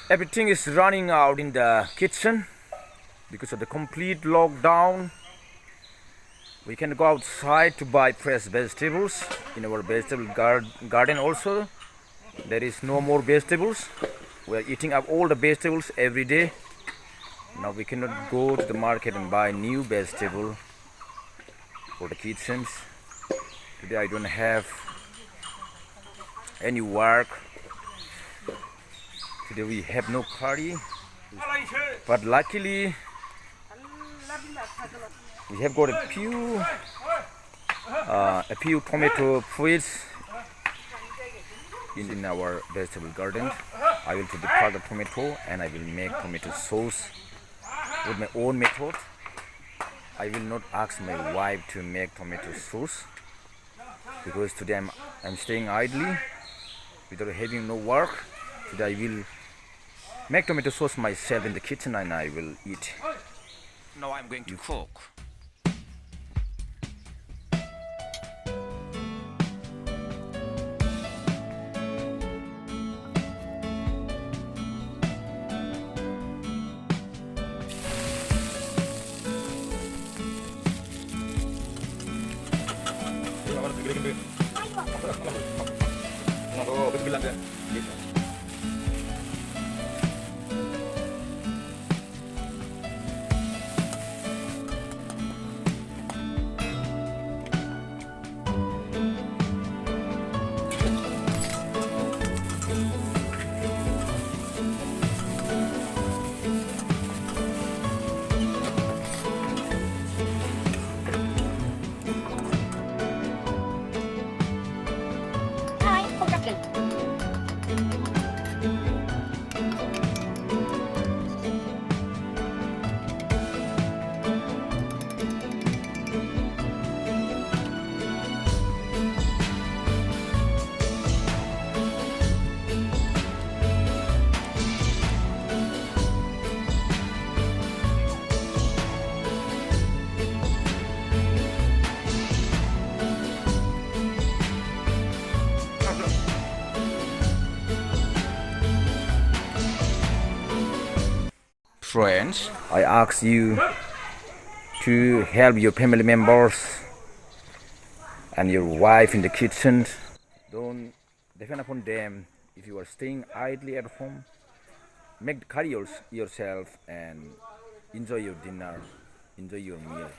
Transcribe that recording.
Everything is running out in the kitchen because of the complete lockdown. We can go outside to buy fresh vegetables in our vegetable garden also. There is no more vegetables. We are eating up all the vegetables every day. Now we cannot go to the market and buy new vegetable for the kitchens. Today I don't have any work. Today we have no curry, but luckily we have got a few tomato fruits in our vegetable garden. I will prepare the tomato and I will make tomato sauce with my own method. I will not ask my wife to make tomato sauce because today I'm staying idly without having no work. Today I will make tomato sauce myself in the kitchen and I will eat. Now I'm going to cook. Friends, I ask you to help your family members and your wife in the kitchen. Don't depend upon them. If you are staying idly at home, make the curry yourself and enjoy your dinner, enjoy your meal.